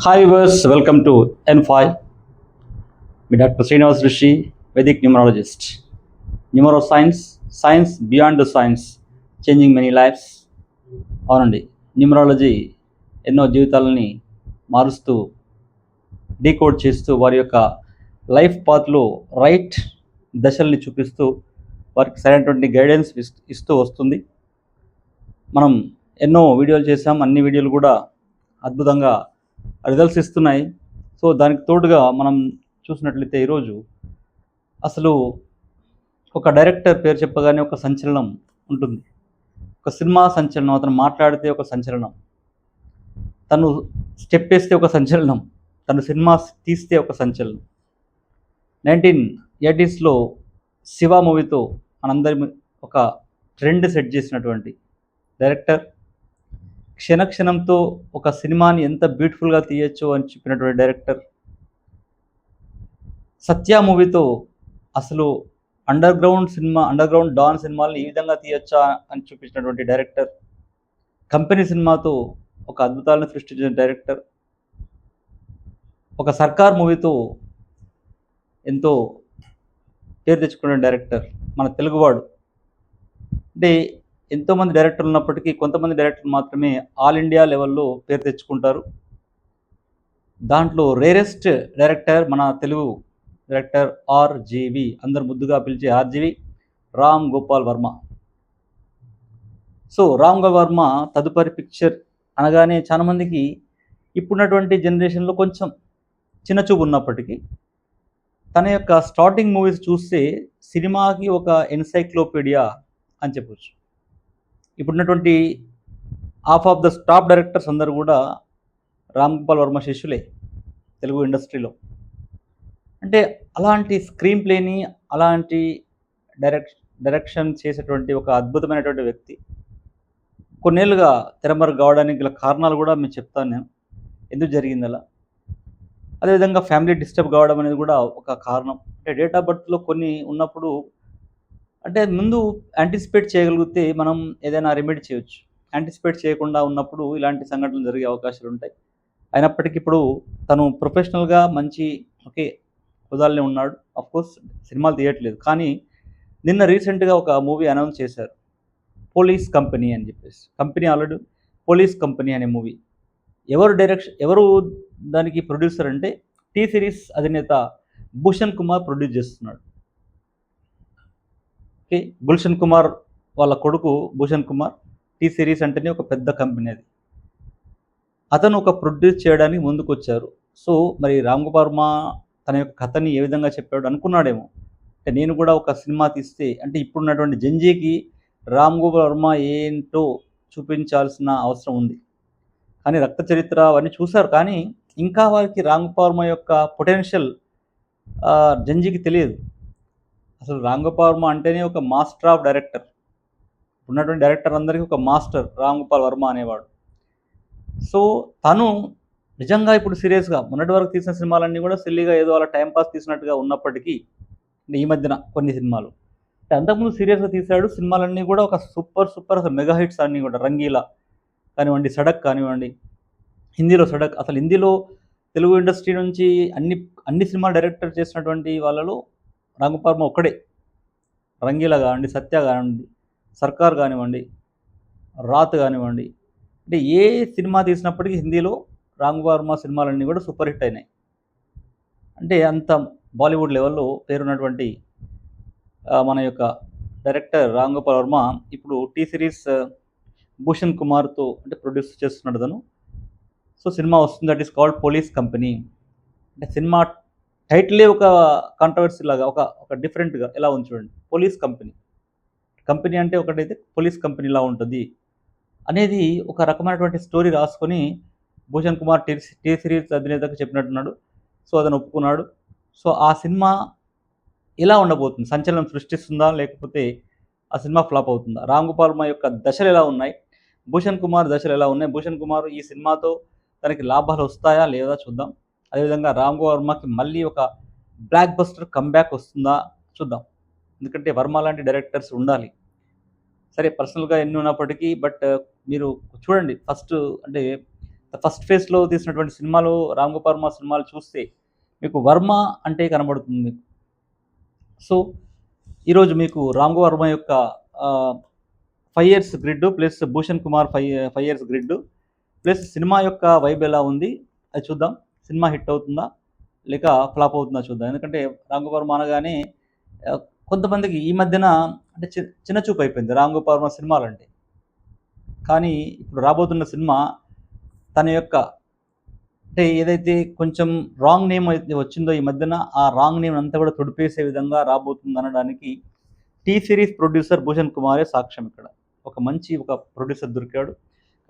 Hi viewers, welcome to N5. Me Dr. Srinivas Rishi, Vedic numerologist. Neuroscience, science beyond the science, changing many lives. అవునండి, numerology ఎన్నో జీవితాలని మారుస్తూ decode చేస్తూ వారి యొక్క లైఫ్ పాత్లో రైట్ దశల్ని చూపిస్తూ వారికి సరైనటువంటి గైడెన్స్ ఇస్తూ వస్తుంది. మనం ఎన్నో వీడియోలు చేసాం, అన్ని వీడియోలు కూడా అద్భుతంగా రిజల్ట్స్ ఇస్తున్నాయి. సో దానికి తోడుగా మనం చూసినట్లయితే ఈరోజు అసలు ఒక డైరెక్టర్ పేరు చెప్పగానే ఒక సంచలనం ఉంటుంది. ఒక సినిమా సంచలనం, అతను మాట్లాడితే ఒక సంచలనం, తను స్టెప్ వేస్తే ఒక సంచలనం, తను సినిమా తీస్తే ఒక సంచలనం. 1980s శివ మూవీతో మనందరి ఒక ట్రెండ్ సెట్ చేసినటువంటి డైరెక్టర్, క్షణక్షణంతో ఒక సినిమాని ఎంత బ్యూటిఫుల్గా తీయచ్చు అని చెప్పినటువంటి డైరెక్టర్, సత్య మూవీతో అసలు అండర్ గ్రౌండ్ డాన్ సినిమాలను ఈ విధంగా తీయచ్చా అని చూపించినటువంటి డైరెక్టర్, కంపెనీ సినిమాతో ఒక అద్భుతాలను సృష్టించిన డైరెక్టర్, ఒక సర్కార్ మూవీతో ఎంతో పేరు తెచ్చుకున్న డైరెక్టర్, మన తెలుగువాడు. అంటే ఎంతోమంది డైరెక్టర్లు ఉన్నప్పటికీ కొంతమంది డైరెక్టర్లు మాత్రమే ఆల్ ఇండియా లెవెల్లో పేరు తెచ్చుకుంటారు. దాంట్లో రేరెస్ట్ డైరెక్టర్ మన తెలుగు డైరెక్టర్ ఆర్జీవి, అందరు ముద్దుగా పిలిచే ఆర్జీవి, రామ్ గోపాల్ వర్మ. సో రామ్ గోపాల్ వర్మ తదుపరి పిక్చర్ అనగానే చాలామందికి ఇప్పుడున్నటువంటి జనరేషన్లో కొంచెం చిన్న చూపు ఉన్నప్పటికీ తన యొక్క స్టార్టింగ్ మూవీస్ చూస్తే సినిమాకి ఒక ఎన్సైక్లోపీడియా అని చెప్పొచ్చు. ఇప్పుడున్నటువంటి half of the top directors అందరూ కూడా రామ్ గోపాల్ వర్మ శిష్యులే తెలుగు ఇండస్ట్రీలో. అంటే అలాంటి స్క్రీన్ ప్లేని, అలాంటి డైరెక్షన్ చేసేటువంటి ఒక అద్భుతమైనటువంటి వ్యక్తి కొన్నేళ్ళుగా తెరమరుగు కావడానికి గల కారణాలు కూడా మీకు చెప్తాను నేను, ఎందుకు జరిగింది అలా. అదేవిధంగా ఫ్యామిలీ డిస్టర్బ్ కావడం అనేది కూడా ఒక కారణం. అంటే డేట్ ఆఫ్ బర్త్లో కొన్ని ఉన్నప్పుడు అంటే ముందు యాంటిసిపేట్ చేయగలిగితే మనం ఏదైనా రెమెడీ చేయొచ్చు. యాంటిసిపేట్ చేయకుండా ఉన్నప్పుడు ఇలాంటి సంఘటనలు జరిగే అవకాశాలు ఉంటాయి. అయినప్పటికీ ఇప్పుడు తను ప్రొఫెషనల్గా మంచి ఒకే హోదాలోనే ఉన్నాడు. అఫ్కోర్స్ సినిమాలు తీయట్లేదు, కానీ నిన్న రీసెంట్గా ఒక మూవీ అనౌన్స్ చేశారు, పోలీస్ కంపెనీ అని చెప్పేసి. కంపెనీ ఆల్రెడీ పోలీస్ కంపెనీ అనే మూవీ. ఎవరు దానికి ప్రొడ్యూసర్ అంటే టీ సిరీస్ అధినేత భూషణ్ కుమార్ ప్రొడ్యూస్ చేస్తున్నాడు. ఓకే, గుల్షన్ కుమార్ వాళ్ళ కొడుకు భూషణ్ కుమార్. టీ సిరీస్ అంటేనే ఒక పెద్ద కంపెనీ అది. అతను ఒక ప్రొడ్యూస్ చేయడానికి ముందుకు వచ్చారు. సో మరి రామ్ గోపాల్ వర్మ తన యొక్క కథని ఏ విధంగా చెప్పాడు అనుకున్నాడేమో, అంటే నేను కూడా ఒక సినిమా తీస్తే, అంటే ఇప్పుడున్నటువంటి జంజీకి రామ్ గోపాల్ వర్మ ఏంటో చూపించాల్సిన అవసరం ఉంది. కానీ రక్త చరిత్ర అవన్నీ చూశారు, కానీ ఇంకా వారికి రామ్ గోపాల్ వర్మ యొక్క పొటెన్షియల్ జంజీకి తెలియదు. అసలు రామ్ గోపాల్ వర్మ అంటేనే ఒక మాస్టర్ ఆఫ్ డైరెక్టర్. ఉన్నటువంటి డైరెక్టర్ అందరికీ ఒక మాస్టర్ రామ్ గోపాల్ వర్మ అనేవాడు. సో తను నిజంగా ఇప్పుడు సీరియస్గా మొన్నటి వరకు తీసిన సినిమాలన్నీ కూడా సిల్లీగా ఏదో అలా టైంపాస్ తీసినట్టుగా ఉన్నప్పటికీ, అంటే ఈ మధ్యన కొన్ని సినిమాలు అంటే అంతకుముందు సీరియస్గా తీశాడు. సినిమాలన్నీ కూడా ఒక సూపర్ అసలు మెగా హిట్స్ అన్నీ కూడా. రంగీలా కానివ్వండి, సడక్ కానివ్వండి, హిందీలో సడక్. అసలు హిందీలో తెలుగు ఇండస్ట్రీ నుంచి అన్ని సినిమాలు డైరెక్టర్ చేసినటువంటి వాళ్ళలో రామ్ గోపాల్ వర్మ ఒక్కడే. రంగీలా కానివ్వండి, సత్య కానివ్వండి, సర్కార్ కానివ్వండి, రాత్ కానివ్వండి, అంటే ఏ సినిమా తీసినప్పటికీ హిందీలో రామ్ గోపాల్ వర్మ సినిమాలన్నీ కూడా సూపర్ హిట్ అయినాయి. అంటే అంత బాలీవుడ్ లెవెల్లో పేరున్నటువంటి మన యొక్క డైరెక్టర్ రామ్ గోపాల్ వర్మ ఇప్పుడు టీ సిరీస్ భూషణ్ కుమార్తో అంటే ప్రొడ్యూస్ చేస్తున్నాడు తను. సో సినిమా వస్తుంది, that is called police company. అంటే సినిమా టైటిలే ఒక కాంట్రవర్సీ లాగా, ఒక డిఫరెంట్గా ఎలా ఉంది చూడండి. పోలీస్ కంపెనీ అంటే ఒకటైతే పోలీస్ కంపెనీలా ఉంటుంది అనేది ఒక రకమైనటువంటి స్టోరీ రాసుకొని భూషణ్ కుమార్ టీ సిరీస్ అధినేతకు చెప్పినట్టున్నాడు. సో అతను ఒప్పుకున్నాడు. సో ఆ సినిమా ఎలా ఉండబోతుంది, సంచలనం సృష్టిస్తుందా లేకపోతే ఆ సినిమా ఫ్లాప్ అవుతుందా? రామ్ గోపాల్ వర్మ యొక్క దశలు ఎలా ఉన్నాయి, భూషణ్ కుమార్ దశలు ఎలా ఉన్నాయి, భూషణ్ కుమార్ ఈ సినిమాతో తనకి లాభాలు వస్తాయా లేదా చూద్దాం. అదేవిధంగా రామ్ గోపాల్ వర్మకి మళ్ళీ ఒక బ్లాక్ బస్టర్ కంబ్యాక్ వస్తుందా చూద్దాం. ఎందుకంటే వర్మ లాంటి డైరెక్టర్స్ ఉండాలి. సరే పర్సనల్గా ఎన్ని ఉన్నప్పటికీ, బట్ మీరు చూడండి ఫస్ట్, అంటే ఫస్ట్ ఫేజ్‌లో తీసినటువంటి సినిమాలు 'రామ్ గోపాల్ వర్మ' సినిమాలు చూస్తే మీకు 'వర్మ' అంటే కనబడుతుంది మీకు. సో, ఈరోజు మీకు 'రామ్ గోపాల్ వర్మ' యొక్క ఆహ్, 5 years grid plus 'Bhushan Kumar' 5 years grid plus cinema యొక్క వైబ్ ఎలా ఉంది అది చూద్దాం. సినిమా హిట్ అవుతుందా? లేక ఫ్లాప్ అవుతుందా చూద్దాం. ఎందుకంటే 'రామ్ గోపాల్ వర్మ' అనగానే ఆహ్, కొంతమందికి ఈ మధ్యన అంటే చిన్న చూపు అయిపోయింది 'రామ్ గోపాల్ వర్మ' సినిమాలంటే. కానీ ఇప్పుడు రాబోతున్న సినిమా తన యొక్క అంటే ఏదైతే కొంచెం రాంగ్ నేమ్ అయితే వచ్చిందో ఈ మధ్యన, ఆ రాంగ్ నేమ్ అంతా కూడా తుడిపేసే విధంగా రాబోతుందనడానికి టీ సిరీస్ ప్రొడ్యూసర్ 'భూషణ్ కుమారే' సాక్ష్యం ఇక్కడ. ఒక ప్రొడ్యూసర్ దొరికాడు.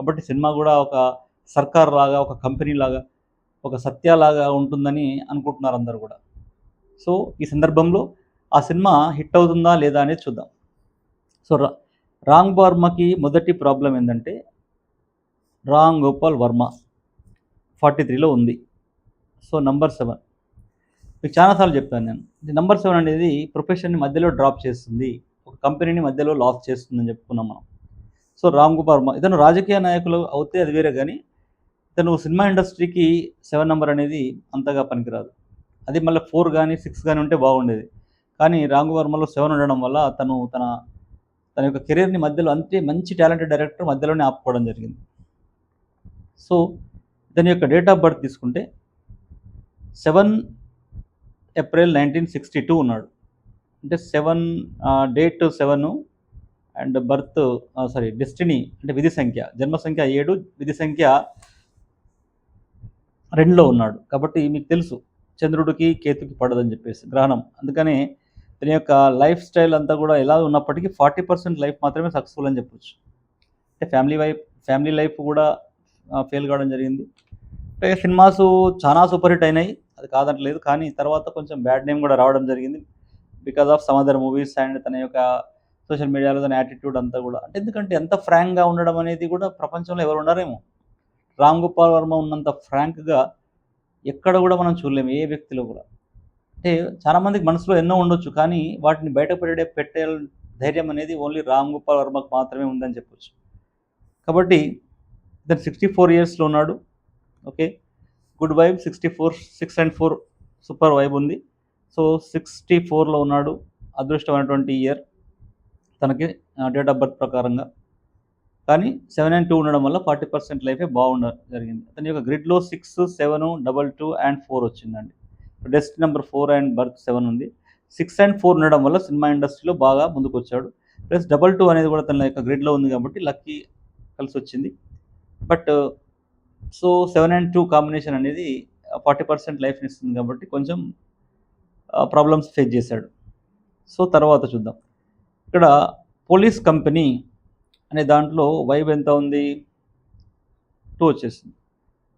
కాబట్టి సినిమా గూడా ఒక సర్కార్ లాగా, ఒక కంపెనీ లాగా, ఒక సత్య లాగా ఉంటుందని అనుకుంటున్నారు అందరూ గూడా. సో, ఈ సందర్భంలో ఆ సినిమా హిట్ అవుతుందా? లేదా? అనేది చూద్దాం. సో, 'రామ్ వర్మ'కి మొదటి ప్రాబ్లమ్ ఏందంటే 'రామ్ గోపాల్ వర్మ' 43లో ఉంది. సో, నంబర్ 7 మీకు చాలా సార్లు చెప్పాను నేను. నంబర్ 7 అనేది ప్రొఫెషన్‌ని మధ్యలో డ్రాప్ చేస్తుంది. ఒక కంపెనీని మధ్యలో లాస్ చేస్తుందని చెప్పుకున్నాం మనం. సో, 'రామ్ గోపాల్ వర్మ' ఇతను రాజకీయ నాయకులు అవుతే అది వేరే గాని, ఇతను సినిమా ఇండస్ట్రీకి 7 నంబర్ అనేది అంతగా పనికిరాదు. అది మళ్ళీ 4 గాని, 6 గాని ఉంటే బాగుండేది. కానీ 'రామ్ గోపాల్ వర్మ'లో 7 ఉండడం వల్ల తను తన తన యొక్క కెరియర్‌ని మధ్యలో అంటే మంచి టాలెంటెడ్ డైరెక్టర్ మధ్యలోనే ఆపుకోవడం జరిగింది. సో, ఇతని యొక్క డేట్ ఆఫ్ బర్త్ తీసుకుంటే 7 ఏప్రిల్ 1962 ఉన్నాడు. అంటే 7 డేట్ 7 అండ్ బర్త్ డెస్టినీ అంటే విధి సంఖ్య. జన్మ సంఖ్య 7, విధి సంఖ్య 2లో ఉన్నాడు. కాబట్టి మీకు తెలుసు చంద్రుడికి, కేతుకి పడదని చెప్పేసి గ్రహణం. అందుకనే దీని యొక్క లైఫ్ స్టైల్ అంతా కూడా ఎలా ఉన్నప్పటికీ 40% లైఫ్ మాత్రమే సక్సెస్‌ఫుల్ అని చెప్పొచ్చు. అంటే ఫ్యామిలీ లైఫ్ కూడా ఫెయిల్ కావడం జరిగింది. అంటే సినిమాసు చాలా సూపర్ హిట్ అయినాయి. అది కాదనట్లేదు. కానీ తర్వాత కొంచెం బ్యాడ్ నేమ్ కూడా రావడం జరిగింది. Because of some other movies and తన యొక్క సోషల్ మీడియాలో తన యాటిట్యూడ్ అంతా కూడా. అంటే ఎందుకంటే ఎంత ఫ్రాంక్‌గా ఉండడం అనేది కూడా ప్రపంచంలో ఎవరు ఉండరేమో. 'రామ్ గోపాల్ వర్మ' ఉన్నంత ఫ్రాంక్‌గా ఎక్కడ కూడా మనం చూడలేము. ఏ వ్యక్తిలో కూడా. అంటే చాలామందికి మనసులో ఎన్నో ఉండొచ్చు. కానీ వాటిని బయట పెట్టే ధైర్యం అనేది ఓన్లీ 'రామ్ గోపాల్ వర్మ'కి మాత్రమే ఉందని చెప్పొచ్చు. కాబట్టి ఇతను 64 ఇయర్స్‌లో ఉన్నాడు. Okay. Good vibe 64, 6 and 4 super vibe ఉంది. సో, 64లో ఉన్నాడు. అదృష్టమైనటువంటి ఇయర్ తనకి డేట్ ఆఫ్ బర్త్ ప్రకారంగా. కానీ 7 అండ్ 2 ఉండడం వల్ల 40% లైఫే జరిగింది. అతని యొక్క గ్రిడ్‌లో 6, 7, 22 అండ్ 4 వచ్చిందండి. డెస్ట్ నంబర్ 4 అండ్ బర్త్ 7 ఉంది. 6 అండ్ 4 ఉండడం వల్ల సినిమా ఇండస్ట్రీలో బాగా ముందుకొచ్చాడు. ప్లస్ 22 అనేది కూడా తన యొక్క గ్రిడ్‌లో ఉంది కాబట్టి లక్కీ కలిసొచ్చింది. బట్ సో, 7 అండ్ 2 కాంబినేషన్ అనేది 40% లైఫ్‌ని ఇస్తుంది కాబట్టి కొంచెం ప్రాబ్లమ్స్ ఫేస్ చేశాడు. సో, తర్వాత చూద్దాం. ఇక్కడ పోలీస్ కంపెనీ అనే దాంట్లో వైబ్ ఎంత ఉంది? 2 వచ్చేసింది.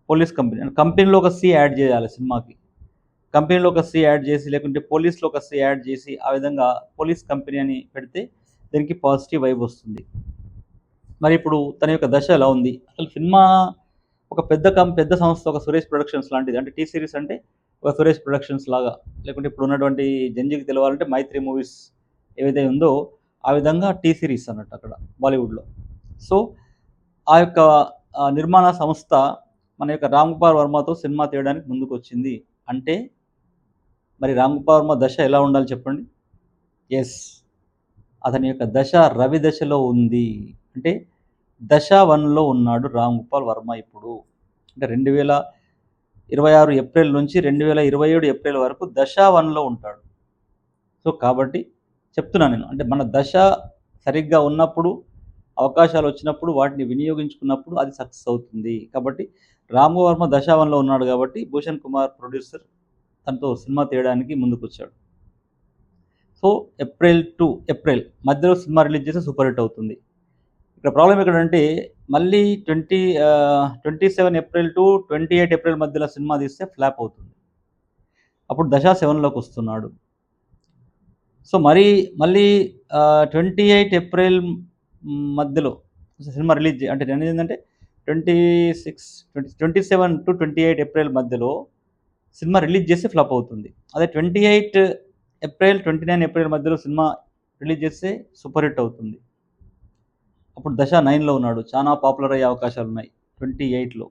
Police company. కంపెనీలో ఒక సి యాడ్ చేయాలి సినిమాకి. కంపెనీలో ఒక సి యాడ్ చేసి, లేకుంటే పోలీస్‌లో ఒక సి యాడ్ చేసి, ఆ విధంగా పోలీస్ కంపెనీ అని పెడితే దీనికి పాజిటివ్ వైబ్ వస్తుంది. మరి ఇప్పుడు తన యొక్క దశ ఎలా ఉంది? అసలు సినిమా ఒక పెద్ద సంస్థ, ఒక సురేష్ ప్రొడక్షన్స్ లాంటిది. అంటే టీ సిరీస్ అంటే ఒక సురేష్ ప్రొడక్షన్స్ లాగా, లేకుంటే ఇప్పుడున్నటువంటి జంజీకి తెలవాలంటే మైత్రి మూవీస్ ఏదైతే ఉందో, ఆ విధంగా టీ సిరీస్ అన్నట్టు అక్కడ బాలీవుడ్‌లో. సో, ఆ యొక్క నిర్మాణ సంస్థ మన యొక్క 'రామ్ గోపాల్ వర్మ'తో సినిమా తీయడానికి ముందుకొచ్చింది. అంటే మరి 'రామ్ గోపాల్ వర్మ' దశ ఎలా ఉండాలి చెప్పండి? యెస్. అతని యొక్క దశ రవి దశలో ఉంది. అంటే దశ 1లో ఉన్నాడు 'రామ్ గోపాల్ వర్మ' ఇప్పుడు. అంటే 2026 ఏప్రిల్ నుంచి 2027 ఏప్రిల్ వరకు దశ 1లో ఉంటాడు. సో, కాబట్టి చెప్తున్నాను నేను. అంటే మన దశ సరిగ్గా ఉన్నప్పుడు, అవకాశాలొచ్చినప్పుడు వాటిని వినియోగించుకున్నప్పుడు అది సక్సెస్ అవుతుంది. కాబట్టి 'రామ్ వర్మ' దశ 1లో ఉన్నాడు కాబట్టి 'భూషణ్ కుమార్' ప్రొడ్యూసర్ తనతో సినిమా తీయడానికి ముందుకొచ్చాడు. సో, ఏప్రిల్ మధ్యలో సినిమా రిలీజ్ చేస్తే సూపర్ హిట్ అవుతుంది. ఇక్కడ ప్రాబ్లమ్ ఎక్కడంటే మళ్ళీ 27 ఏప్రిల్ టు 28 ఏప్రిల్ మధ్యలో సినిమా తీస్తే ఫ్లాప్ అవుతుంది. అప్పుడు దశ 7లోకొస్తున్నాడు. సో, మళ్ళీ 28 ఏప్రిల్ మధ్యలో సినిమా రిలీజ్ అంటే నేనేందంటే 27-28 ఏప్రిల్ మధ్యలో సినిమా రిలీజ్ చేస్తే ఫ్లాప్ అవుతుంది. అదే 28 ఏప్రిల్, 29 ఏప్రిల్ మధ్యలో సినిమా రిలీజ్ చేస్తే సూపర్ హిట్ అవుతుంది. అప్పుడు దశ 9లో ఉన్నాడు. చాలా పాపులర్ అయ్యే అవకాశాలున్నాయి 28లో.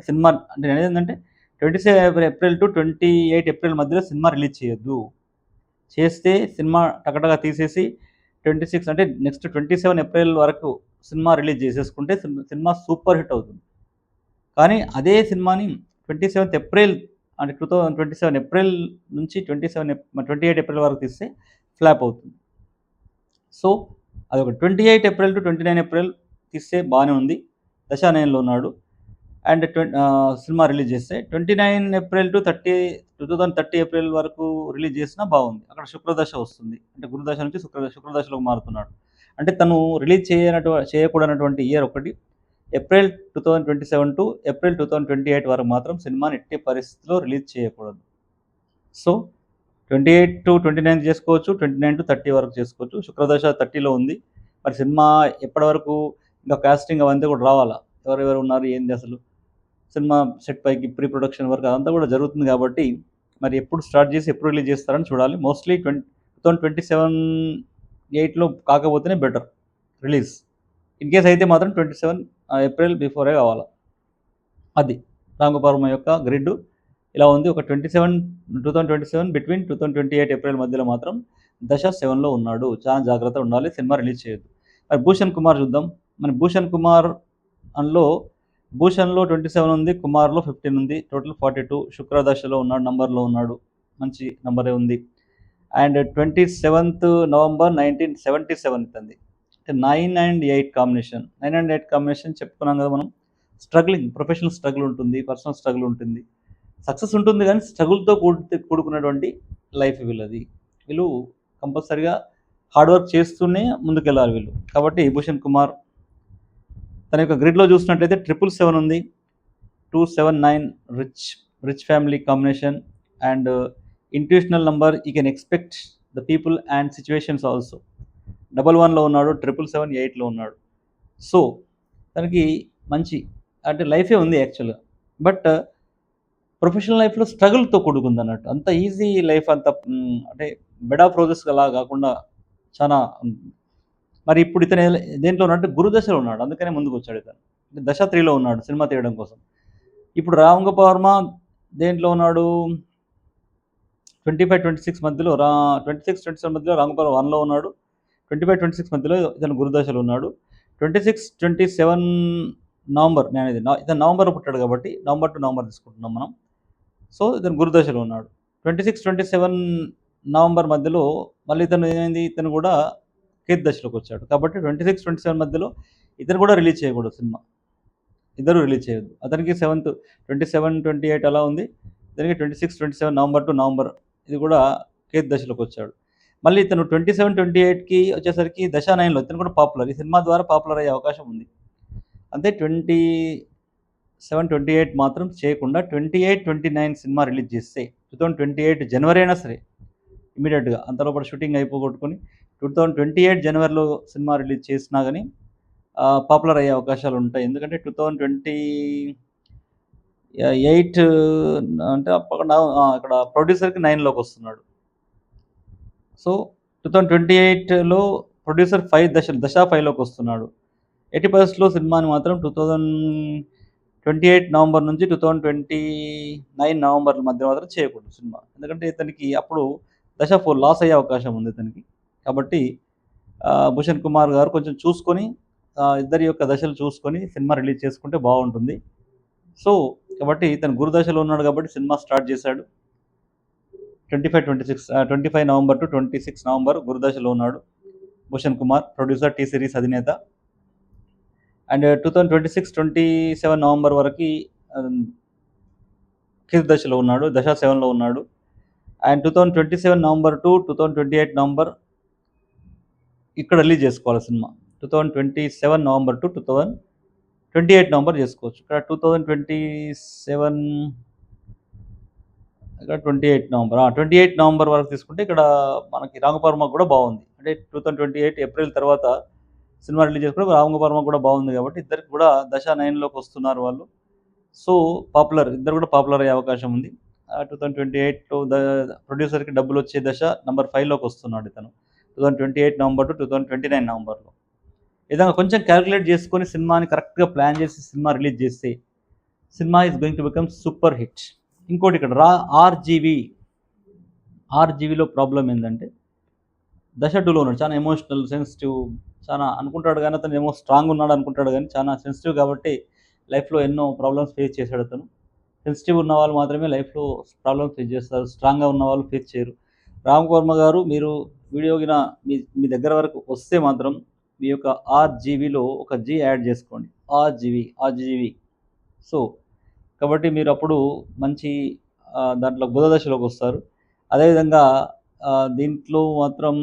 సినిమా అంటే నేనేంటంటే 27 ఏప్రిల్ టు 28 ఏప్రిల్ మధ్యలో సినిమా రిలీజ్ చేయొద్దు. చేస్తే సినిమా టకటక తీసేసి 26 అంటే నెక్స్ట్ 27 ఏప్రిల్ వరకు సినిమా రిలీజ్ చేసేసుకుంటే సినిమా సూపర్ హిట్ అవుతుంది. కానీ అదే సినిమాని 27 ఏప్రిల్ అంటే 2027 ఏప్రిల్ నుంచి 28 ఏప్రిల్ వరకు తీస్తే ఫ్లాప్ అవుతుంది. సో అదొక 28 ఏప్రిల్ టు 29 ఏప్రిల్ తీస్తే బాగానే ఉంది. దశానయనంలో ఉన్నాడు. అండ్ సినిమా రిలీజ్ చేస్తే 29 ఏప్రిల్ టు 2030 ఏప్రిల్ వరకు రిలీజ్ చేసినా బాగుంది. అక్కడ శుక్రదశ వస్తుంది. అంటే గురుదశ నుంచి శుక్రదశలోకి మారుతున్నాడు. అంటే తను రిలీజ్ చేయకూడనటువంటి ఇయర్ ఒకటి ఏప్రిల్ 2027 టు ఏప్రిల్ 2028 వరకు మాత్రం సినిమాని ఎట్టి పరిస్థితిలో రిలీజ్ చేయకూడదు. సో 28 టు 29 చేసుకోవచ్చు, 29 టు 30 వరకు చేసుకోవచ్చు. శుక్రదశ 30లో ఉంది. మరి సినిమా ఎప్పటి వరకు ఇంకా కాస్టింగ్ అవంతా కూడా రావాలా, ఎవరెవరు ఉన్నారు ఏంది అసలు, సినిమా సెట్ పైకి ప్రీ ప్రొడక్షన్ వర్క్ అదంతా కూడా జరుగుతుంది కాబట్టి మరి ఎప్పుడు స్టార్ట్ చేసి ఎప్పుడు రిలీజ్ చేస్తారని చూడాలి. మోస్ట్లీ 2027 8లో కాకపోతేనే బెటర్ రిలీజ్. ఇన్ కేస్ అయితే మాత్రం 27 ఏప్రిల్ బిఫోరే కావాలి. అది రామ్ గోపాల్ వర్మ యొక్క గ్రిడ్ ఇలా ఉంది. ఒక 2027 బిట్వీన్ 2028 ఏప్రిల్ మధ్యలో మాత్రం దశ 7లో ఉన్నాడు. చాలా జాగ్రత్త ఉండాలి, సినిమా రిలీజ్ చేయొద్దు. మరి భూషణ్ కుమార్ చూద్దాం. మన భూషణ్ కుమార్ అందులో భూషణ్లో 27 ఉంది, కుమార్లో 15 ఉంది, టోటల్ 42. శుక్రదశలో ఉన్నాడు, నంబర్లో ఉన్నాడు, మంచి నంబరే ఉంది. అండ్ 27th నవంబర్ 1977 అంది. అంటే 9 and 8 కాంబినేషన్. 9 and 8 కాంబినేషన్ చెప్పుకున్నాం కదా మనం. స్ట్రగ్లింగ్, ప్రొఫెషనల్ స్ట్రగుల్ ఉంటుంది, పర్సనల్ స్ట్రగుల్ ఉంటుంది, సక్సెస్ ఉంటుంది, కానీ స్ట్రగుల్తో కూడుకున్నటువంటి లైఫ్ వీళ్ళది. వీళ్ళు కంపల్సరిగా హార్డ్ వర్క్ చేస్తూనే ముందుకెళ్ళాలి వీళ్ళు. కాబట్టి భూషణ్ కుమార్ తన యొక్క గ్రిడ్లో చూసినట్లయితే 777 ఉంది, 279 rich family combination. And intuitional number, you can expect the people and situations also. 11లో ఉన్నాడు, 777 8లో ఉన్నాడు. సో తనకి మంచి అంటే లైఫే ఉంది యాక్చువల్గా. బట్ ప్రొఫెషనల్ లైఫ్లో స్ట్రగుల్తో కూడుకుంది అన్నట్టు. అంత ఈజీ లైఫ్ అంత అంటే బెడ్ ఆఫ్ రోజెస్ అలా కాకుండా చాలా మరి ఇప్పుడు ఇతను దేంట్లో ఉన్నాడు అంటే గురుదశలో ఉన్నాడు. అందుకనే ముందుకు వచ్చాడు ఇతను. అంటే దశ 3లో ఉన్నాడు సినిమా తీయడం కోసం. ఇప్పుడు రామ్ గోపాల్ వర్మ దేంట్లో ఉన్నాడు, 25, 26 మధ్యలో 26, 27 మధ్యలో రామ్ గోపాల్ 1లో ఉన్నాడు. 25, 26 మధ్యలో ఇతను గురుదశలో ఉన్నాడు. 26, 27 నవంబర్, ఇతను నవంబర్లో పుట్టాడు కాబట్టి నవంబర్ టు నవంబర్ తీసుకుంటున్నాం మనం. సో ఇతను గురుదశలో ఉన్నాడు. 26, 27 నవంబర్ మధ్యలో మళ్ళీ ఇతను ఏమైంది, ఇతను కూడా కేతు దశలోకి వచ్చాడు. కాబట్టి 26, 27 మధ్యలో ఇతను కూడా రిలీజ్ చేయకూడదు సినిమా. ఇద్దరు రిలీజ్ చేయొద్దు. అతనికి 7th 27, 28 అలా ఉంది. ఇతనికి 26, 27 నవంబర్ టు నవంబర్ ఇది కూడా కేతు దశలోకి వచ్చాడు. మళ్ళీ ఇతను 27, 28కి వచ్చేసరికి దశ 9లో ఇతను కూడా పాపులర్, ఈ సినిమా ద్వారా పాపులర్ అయ్యే అవకాశం ఉంది. అంతే 27, 28 మాత్రం చేయకుండా 28, 29 సినిమా రిలీజ్ చేస్తే 2028 జనవరి అయినా సరే ఇమీడియట్గా అంతలోపల షూటింగ్ అయిపోగొట్టుకొని 2028 జనవరిలో సినిమా రిలీజ్ చేసినా కానీ పాపులర్ అయ్యే అవకాశాలు ఉంటాయి. ఎందుకంటే 2028 అంటే ఇక్కడ ప్రొడ్యూసర్కి 9లోకి వస్తున్నాడు. సో 2028లో ప్రొడ్యూసర్ దశ 5లోకి వస్తున్నాడు. 80% సినిమాని మాత్రం 2028 నవంబర్ నుంచి 2029 నవంబర్ మధ్య మాత్రం చేయకూడదు సినిమా. ఎందుకంటే ఇతనికి అప్పుడు దశ 4 లాస్ అయ్యే అవకాశం ఉంది ఇతనికి. కాబట్టి భూషణ్ కుమార్ గారు కొంచెం చూసుకొని ఇద్దరి యొక్క దశలు చూసుకొని సినిమా రిలీజ్ చేసుకుంటే బాగుంటుంది. సో కాబట్టి ఇతను గురుదశలో ఉన్నాడు కాబట్టి సినిమా స్టార్ట్ చేశాడు. 25 నవంబర్ టు 26 నవంబర్ గురుదశలో ఉన్నాడు Bhushan Kumar, producer, T Series అధినేత. అండ్ 2026, 27 నవంబర్ వరకు కేతు దశలో ఉన్నాడు, దశ 7లో ఉన్నాడు. అండ్ 2027 నవంబర్ టు 2028 నవంబర్ ఇక్కడ రిలీజ్ చేసుకోవాలి సినిమా. 2027 నవంబర్ టు 2028 నవంబర్ చేసుకోవచ్చు. ఇక్కడ 2027 ఇక్కడ 28 నవంబర్ 28 నవంబర్ వరకు తీసుకుంటే ఇక్కడ మనకి రామ్ గోపాల్ వర్మ కూడా బాగుంది. అంటే 2028 ఏప్రిల్ తర్వాత సినిమా రిలీజ్ చేసుకోవడం రామ్ గోపాల్ వర్మ కూడా బాగుంది కాబట్టి ఇద్దరికి కూడా దశ 9లోకి వస్తున్నారు వాళ్ళు. సో ఇద్దరు కూడా పాపులర్ అయ్యే అవకాశం ఉంది. 2028లో ప్రొడ్యూసర్కి డబ్బులు వచ్చే దశ నంబర్ 5లోకి వస్తున్నాడు ఇతను 2028 నవంబర్ టు 2029 నవంబర్లో. ఈ విధంగా కొంచెం క్యాలిక్యులేట్ చేసుకొని సినిమాని కరెక్ట్గా ప్లాన్ చేసి సినిమా రిలీజ్ చేస్తే cinema is going to become super hit. ఇంకోటి ఇక్కడ ఆర్జీవీలో ప్రాబ్లం ఏంటంటే దశ 2లో ఉన్నాడు. చాలా ఎమోషనల్, సెన్సిటివ్, చాలా అనుకుంటాడు కానీ అతను ఏమో స్ట్రాంగ్ ఉన్నాడు అనుకుంటాడు కానీ చాలా సెన్సిటివ్ కాబట్టి లైఫ్లో ఎన్నో ప్రాబ్లమ్స్ ఫేస్ చేశాడు అతను. సెన్సిటివ్ ఉన్న వాళ్ళు మాత్రమే లైఫ్లో ప్రాబ్లమ్స్ ఫేస్ చేస్తారు, స్ట్రాంగ్గా ఉన్న వాళ్ళు ఫేస్ చేయరు. రామ్ వర్మ గారు, మీరు వీడియో గిన మీ మీ దగ్గర వరకు వస్తే మాత్రం మీ యొక్క ఆర్జీవీలో ఒక జీ యాడ్ చేసుకోండి. ఆర్జీవీ. సో కాబట్టి మీరు అప్పుడు మంచి దాంట్లో బుధ దశలోకి వస్తారు. అదేవిధంగా దీంట్లో మాత్రం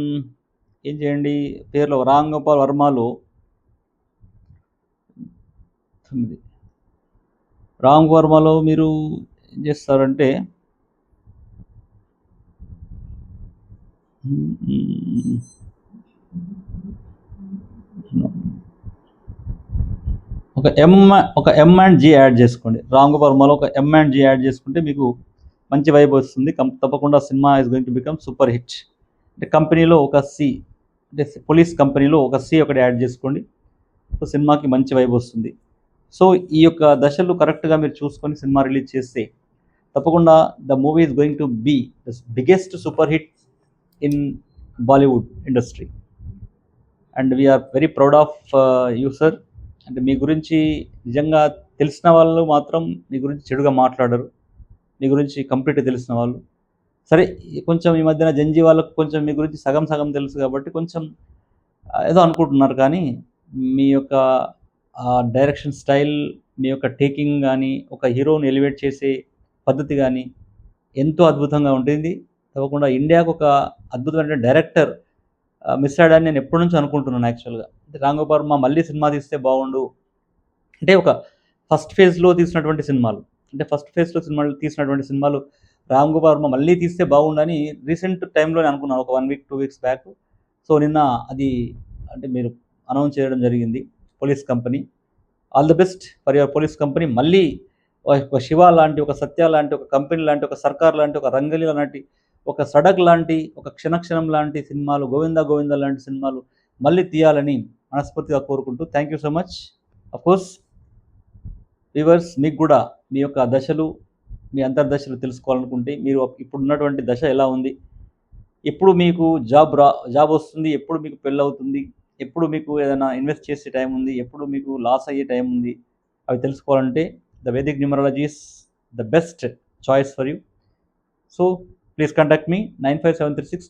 ఏం చేయండి, పేర్లో రామ్ గోపాల్ వర్మలో 9 రామ్ వర్మలో మీరు ఏం చేస్తారంటే ఒక ఎం అండ్ జీ యాడ్ చేసుకోండి. రామ్ గోపాల్ వర్మలో ఒక ఎం అండ్ జీ యాడ్ చేసుకుంటే మీకు మంచి వైబ్ వస్తుంది. తప్పకుండా cinema is going to become super hit. అంటే కంపెనీలో ఒక సి, అంటే పోలీస్ కంపెనీలో ఒక సి ఒకటి యాడ్ చేసుకోండి. సో సినిమాకి మంచి వైబ్ వస్తుంది. సో ఈ యొక్క దశలు కరెక్ట్గా మీరు చూసుకొని సినిమా రిలీజ్ చేస్తే తప్పకుండా the movie is going to be the biggest super hit in Bollywood industry. And we are very proud of you sir. అంటే మీ గురించి నిజంగా తెలిసిన వాళ్ళు మాత్రం మీ గురించి చెడుగా మాట్లాడరు. మీ గురించి కంప్లీట్గా తెలిసిన వాళ్ళు. సరే, కొంచెం ఈ మధ్యన జంజీ వాళ్ళకు కొంచెం మీ గురించి సగం సగం తెలుసు కాబట్టి కొంచెం ఏదో అనుకుంటున్నారు. కానీ మీ యొక్క డైరెక్షన్ స్టైల్, మీ యొక్క టేకింగ్ కానీ, ఒక హీరోని ఎలివేట్ చేసే పద్ధతి కానీ ఎంతో అద్భుతంగా ఉంటుంది. తప్పకుండా ఇండియాకు ఒక అద్భుతమైన డైరెక్టర్ మిస్ అయ్యాడని నేను ఎప్పటి నుంచో అనుకుంటున్నాను యాక్చువల్గా. అంటే రామ్ గోపాల్ వర్మ మళ్ళీ సినిమా తీస్తే బాగుండు. అంటే ఒక ఫస్ట్ ఫేజ్లో తీసినటువంటి సినిమాలు, అంటే ఫస్ట్ ఫేజ్లో తీసినటువంటి సినిమాలు రామ్ గోపాల్ వర్మ మళ్ళీ తీస్తే బాగుండని రీసెంట్ టైంలోనే అనుకున్నాను, ఒక 1 వీక్ 2 వీక్స్ బ్యాక్. సో నిన్న అది అంటే మీరు అనౌన్స్ చేయడం జరిగింది. Police company, all the best for your police company. మళ్ళీ ఒక శివ లాంటి, ఒక సత్య లాంటి, ఒక కంపెనీ లాంటి, ఒక సర్కార్ లాంటి, ఒక రంగలి లాంటి, ఒక సడక్ లాంటి, ఒక క్షణక్షణం లాంటి సినిమాలు, గోవిందా గోవిందా లాంటి సినిమాలు మళ్ళీ తీయాలని మనస్ఫూర్తిగా కోరుకుంటూ thank you so much. Of course viewers, మీకు కూడా మీ యొక్క దశలు, మీ అంతర్దశలు తెలుసుకోవాలనుకుంటే మీరు ఇప్పుడున్నటువంటి దశ ఎలా ఉంది, ఎప్పుడు మీకు జాబ్ వస్తుంది, ఎప్పుడు మీకు పెళ్ళవుతుంది, ఎప్పుడు మీకు ఏదైనా ఇన్వెస్ట్ చేసే టైం ఉంది, ఎప్పుడు మీకు లాస్ అయ్యే టైం ఉంది, అవి తెలుసుకోవాలంటే the Vedic numerology is the best choice for you. So please contact me 95736